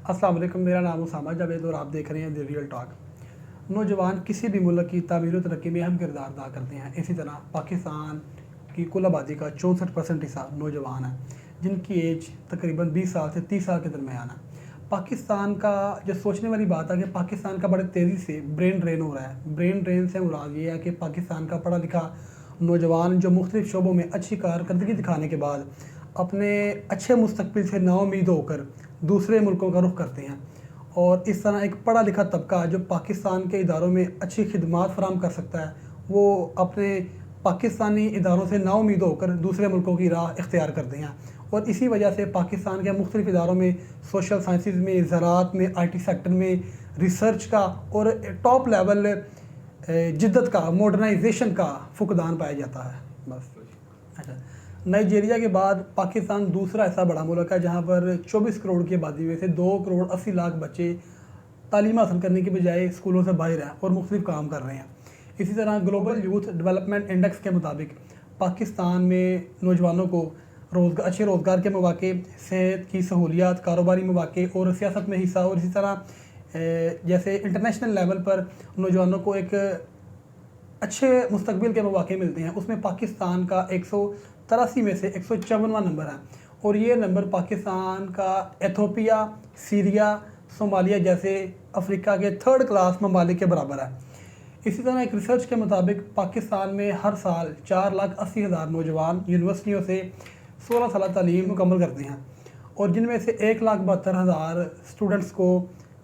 अस्सलाम वालेकुम, मेरा नाम उसामा जावेद और आप देख रहे हैं द रियल टॉक। नौजवान किसी भी मुल्क की तामीर और तरक्की में अहम किरदार अदा करते हैं। इसी तरह पाकिस्तान की कुल आबादी का 64% हिस्सा नौजवान है, जिनकी एज तकरीबन 20 साल से 30 साल के दरमियान है। पाकिस्तान का जो सोचने वाली बात है कि पाकिस्तान का बड़े तेज़ी से ब्रेन ड्रेन हो रहा है। ब्रेन ड्रेन से मुराद ये है कि पाकिस्तान का पढ़ा लिखा नौजवान जो मुख्तलिफ शोबों में अच्छी कारकर्दगी दिखाने के बाद अपने अच्छे मुस्तकबिल से नाउम्मीद होकर दूसरे मुल्कों का रुख करते हैं, और इस तरह एक पढ़ा लिखा तबका जो पाकिस्तान के इदारों में अच्छी खिदमात फराहम कर सकता है, वो अपने पाकिस्तानी इदारों से नाउम्मीद होकर दूसरे मुल्कों की राह इख्तियार करते हैं। और इसी वजह से पाकिस्तान के मुख्तलिफ इदारों में सोशल साइंसिस में, ज़राअत में, IT सेक्टर में रिसर्च का और टॉप लेवल जिद्दत का, मॉडर्नाइजेशन का फुकदान पाया जाता है। बस अच्छा, नाइजीरिया के बाद पाकिस्तान दूसरा ऐसा बड़ा मुल्क है जहाँ पर 24 करोड़ की आबादी में से 2 करोड़ 80 लाख बच्चे तालीम हासिल करने के बजाय स्कूलों से बाहर हैं और मुख्तलिफ काम कर रहे हैं। इसी तरह ग्लोबल यूथ डेवलपमेंट इंडेक्स के मुताबिक पाकिस्तान में नौजवानों को अच्छे रोज़गार के मौके, सेहत की सहूलियात, कारोबारी मौके और सियासत में हिस्सा, और इसी तरह जैसे इंटरनेशनल लेवल पर नौजवानों को एक अच्छे मुस्तकबिल के मौके मिलते हैं, उसमें पाकिस्तान का 183 में से 154वां नंबर है। और ये नंबर पाकिस्तान का एथियोपिया, सीरिया, सोमालिया जैसे अफ्रीका के 3rd क्लास ममालिक के बराबर है। इसी तरह एक रिसर्च के मुताबिक पाकिस्तान में हर साल 4,80,000 नौजवान यूनिवर्सिटियों से 16 साल तालीम मुकम्मल करते हैं, और जिनमें से 1,72,000 स्टूडेंट्स को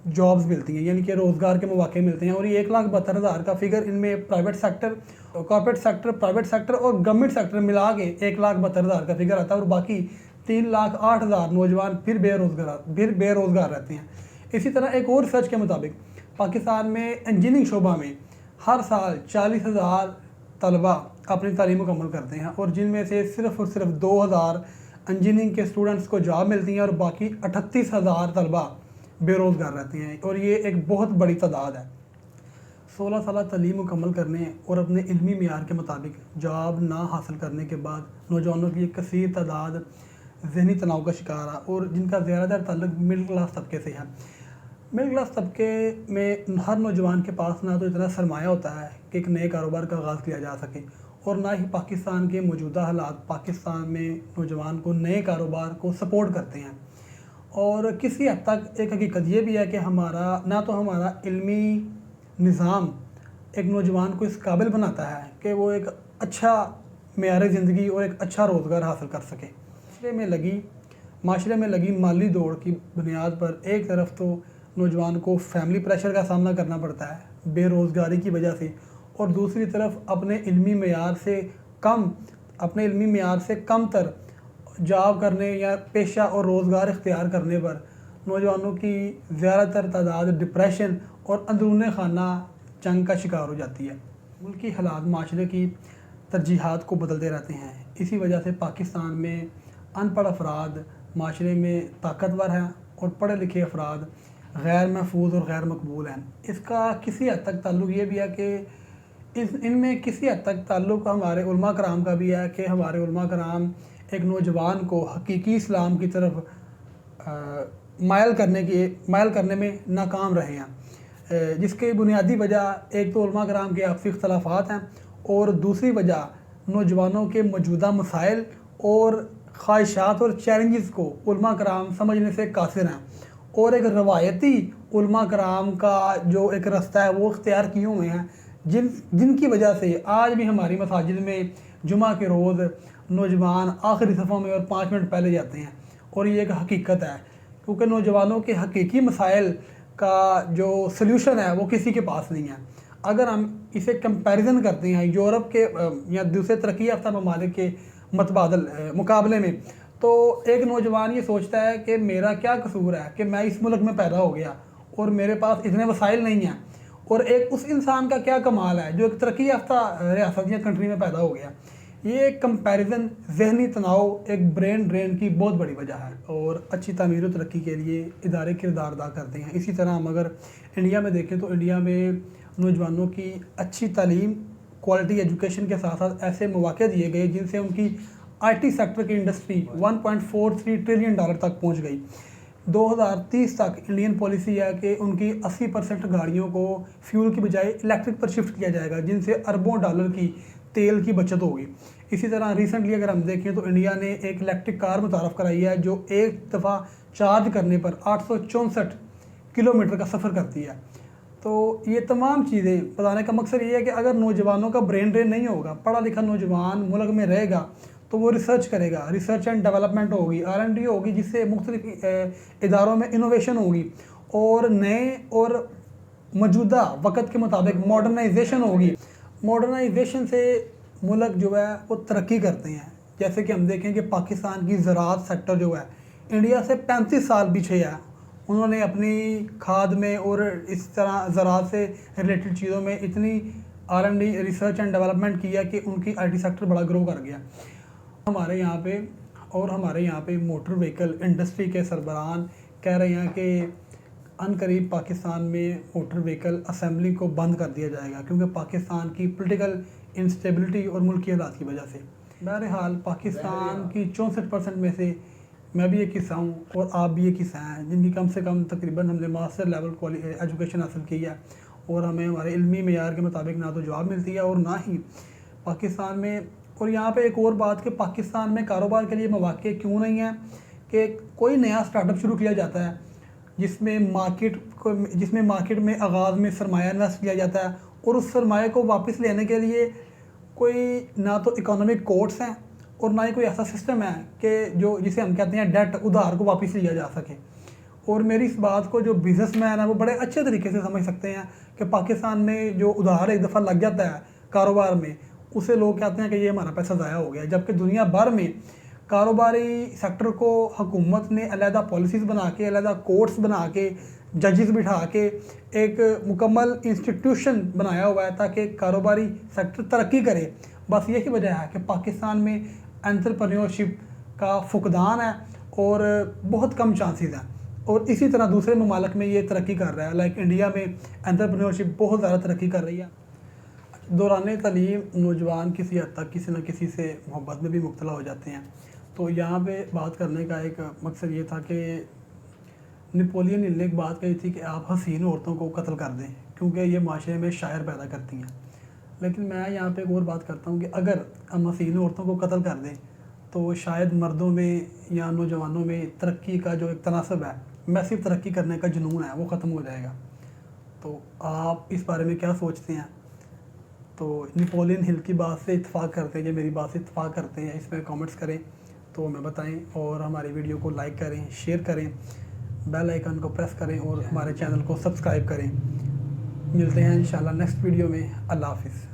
जॉब्स मिलती हैं, यानी कि रोज़गार के मौके मिलते हैं। और ये 1,72,000 का फिगर इनमें private sector, corporate sector, private sector और गवर्नमेंट सेक्टर मिला के 1,72,000 का फिगर आता है, और बाकी 3,08,000 नौजवान फिर बेरोज़गार रहते हैं। इसी तरह एक और रिसर्च के मुताबिक पाकिस्तान में इंजीनियरिंग शोबा में हर साल 40,000 तलबा अपनी तालीम मुकम्मल करते हैं, और जिनमें से सिर्फ़ और सिर्फ 2,000 इंजीनियरिंग के स्टूडेंट्स को जॉब मिलती हैं, और बाकी 38,000 तलबा बेरोज़गार रहते हैं, और ये एक बहुत बड़ी तादाद है। 16 साल तालीम मुकम्मल करने और अपने इल्मी मियार के मुताबिक जॉब ना हासिल करने के बाद नौजवानों की एक कसीर तादाद ज़हनी तनाव का शिकार है, और जिनका ज़्यादातर ताल्लुक मिडिल क्लास तबके से है। मिडिल क्लास तबके में हर नौजवान के पास ना तो इतना सरमाया होता है कि एक नए कारोबार का आगाज़ किया जा सके, और ना ही पाकिस्तान के मौजूदा हालात पाकिस्तान में नौजवान को नए कारोबार को सपोर्ट करते हैं। और किसी हद तक एक हकीकत ये भी है कि हमारा इल्मी निज़ाम एक नौजवान को इस काबिल बनाता है कि वो एक अच्छा मेयार ज़िंदगी और एक अच्छा रोज़गार हासिल कर सके। माशरे में लगी माली दौड़ की बुनियाद पर एक तरफ तो नौजवान को फैमिली प्रेशर का सामना करना पड़ता है बेरोज़गारी की वजह से, और दूसरी तरफ अपने इल्मी मेयार से कम तर जॉब करने या पेशा और रोज़गार इख्तियार करने पर नौजवानों की ज़्यादातर तादाद डिप्रेशन और अंदरूनी खाना जंग का शिकार हो जाती है। मुल्क की हालात माशरे की तरजीहात को बदलते रहते हैं। इसी वजह से पाकिस्तान में अनपढ़ अफराद माशरे में ताकतवर हैं और पढ़े लिखे अफराद गैर महफूज और गैर मकबूल हैं। इसका किसी हद तक ताल्लुक़ ये भी है कि इनमें किसी हद तक ताल्लुक़ हमारे उलमा कराम का भी है कि हमारे उलमा कराम एक नौजवान को हकीकी इस्लाम की तरफ मायल करने में नाकाम रहे हैं, जिसकी बुनियादी वजह एक तो उलमा कराम के आपसी इख्तलाफात हैं, और दूसरी वजह नौजवानों के मौजूदा मसाइल और ख्वाहिशात और चैलेंजेस को उलमा कराम समझने से कासिर हैं, और एक रवायती उलमा कराम का जो एक रास्ता है वो इख्तियार किए हुए हैं, जिनकी वजह से आज भी हमारी मसाजिद में जुमा के रोज़ नौजवान आखिरी सफ़ों में और 5 मिनट पहले जाते हैं। और ये एक हकीकत है, क्योंकि नौजवानों के हकीकी मसाइल का जो सल्यूशन है वो किसी के पास नहीं है। अगर हम इसे कंपैरिजन करते हैं यूरोप के या दूसरे तरक्की याफ्ता ममालिक के मुकाबले में, तो एक नौजवान ये सोचता है कि मेरा क्या कसूर है कि मैं इस मुल्क में पैदा हो गया और मेरे पास इतने वसाइल नहीं हैं, और एक उस इंसान का क्या कमाल है जो एक तरक्की याफ्ता रियासत या कंट्री में पैदा हो गया। ये कंपैरिजन ज़हनी तनाव एक ब्रेन ड्रेन की बहुत बड़ी वजह है, और अच्छी तामीर और तरक्की के लिए इदारे किरदार अदा करते हैं। इसी तरह हम अगर इंडिया में देखें तो इंडिया में नौजवानों की अच्छी तालीम, क्वालिटी एजुकेशन के साथ साथ ऐसे मौके दिए गए जिनसे उनकी IT सेक्टर की इंडस्ट्री $1.43 ट्रिलियन तक पहुंच गई। 2030 तक इंडियन पॉलिसी है कि उनकी 80% गाड़ियों को फ्यूल की बजाय इलेक्ट्रिक पर शिफ्ट किया जाएगा, जिनसे अरबों डॉलर की तेल की बचत होगी। इसी तरह रिसेंटली अगर हम देखें तो इंडिया ने एक इलेक्ट्रिक कार मुतारफ़ कराई है जो एक दफ़ा चार्ज करने पर 864 किलोमीटर का सफ़र करती है। तो ये तमाम चीज़ें बताने का मकसद ये है कि अगर नौजवानों का ब्रेन ड्रेन नहीं होगा, पढ़ा लिखा नौजवान मुल्क में रहेगा तो वो रिसर्च करेगा, रिसर्च एंड डेवलपमेंट होगी, R&D होगी, जिससे मुख्तलिफ इदारों में इनोवेशन होगी और नए और मौजूदा वक़्त के मुताबिक मॉडर्नाइजेशन होगी। मॉडर्नाइजेशन से मुल्क जो है वो तरक्की करते हैं। जैसे कि हम देखें कि पाकिस्तान की ज़राअत सेक्टर जो है इंडिया से 35 साल पीछे है। उन्होंने अपनी खाद में और इस तरह ज़राअत से रिलेटेड चीज़ों में इतनी R&D रिसर्च एंड डेवलपमेंट किया कि उनकी IT सेक्टर बड़ा ग्रो कर गया। हमारे यहाँ पे मोटर व्हीकल इंडस्ट्री के सरबराहान कह रहे हैं कि अनकरीब पाकिस्तान में मोटर व्हीकल असेंबली को बंद कर दिया जाएगा, क्योंकि पाकिस्तान की पॉलिटिकल इंस्टेबिलिटी और मुल्की हालात की वजह से। बहरहाल पाकिस्तान की 64% में से मैं भी एक हिस्सा हूँ और आप भी एक हिस्सा हैं, जिनकी कम से कम तकरीबन हमने मास्टर लेवल एजुकेशन हासिल की है और हमें हमारे इल्मी मेयार के मुताबिक ना तो जॉब मिलती है और ना ही पाकिस्तान में। और यहाँ पे एक और बात कि पाकिस्तान में कारोबार के लिए मौके क्यों नहीं है कि कोई नया स्टार्टअप शुरू किया जाता है जिसमें मार्केट में आगाज़ में सरमाया इन्वेस्ट किया जाता है और उस सरमाए को वापस लेने के लिए कोई ना तो इकोनॉमिक कोर्ट्स हैं और ना ही कोई ऐसा सिस्टम है कि जिसे हम कहते हैं डेट, उधार को वापस लिया जा सके। और मेरी इस बात को जो बिजनेसमैन है वो बड़े अच्छे तरीके से समझ सकते हैं कि पाकिस्तान में जो उधार एक दफ़ा लग जाता है कारोबार में, उसे लोग कहते हैं कि ये हमारा पैसा ज़ाया हो गया। जबकि दुनिया भर में कारोबारी सेक्टर को हुकूमत ने अलहदा पॉलिसीज़ बना के, अलहदा कोर्ट्स बना के, जजेस बिठा के एक मुकम्मल इंस्टीट्यूशन बनाया हुआ है ताकि कारोबारी सेक्टर तरक्की करे। बस यही वजह है कि पाकिस्तान में एंटरप्रेन्योरशिप का फुकदान है और बहुत कम चांसेस हैं। और इसी तरह दूसरे ममालिक में ये तरक्की कर रहा है। लाइक इंडिया में एंटरप्रेन्योरशिप बहुत ज़्यादा तरक्की कर रही है। दौरान तालीम नौजवान किसी हद तक किसी न किसी से मोहब्बत में भी मुब्तला हो जाते हैं। तो यहाँ पे बात करने का एक मकसद ये था कि नेपोलियन हिल ने एक बात कही थी कि आप हसीन औरतों को कत्ल कर दें क्योंकि ये माशरे में शायर पैदा करती हैं। लेकिन मैं यहाँ पे एक और बात करता हूँ कि अगर हम हसीन औरतों को कत्ल कर दें तो शायद मर्दों में या नौजवानों में तरक्की का जो एक तनासब है, मैसिव तरक्की करने का जुनून है, वो ख़त्म हो जाएगा। तो आप इस बारे में क्या सोचते हैं? तो नेपोलियन हिल की बात से इत्तेफाक करते हैं, ये मेरी बात से इत्तेफाक करते हैं, इसमें कमेंट्स करें तो हमें बताएं और हमारी वीडियो को लाइक करें, शेयर करें, बेल आइकन को प्रेस करें और हमारे चैनल को सब्सक्राइब करें। मिलते हैं इंशाल्लाह नेक्स्ट वीडियो में। अल्लाह हाफ़िज़।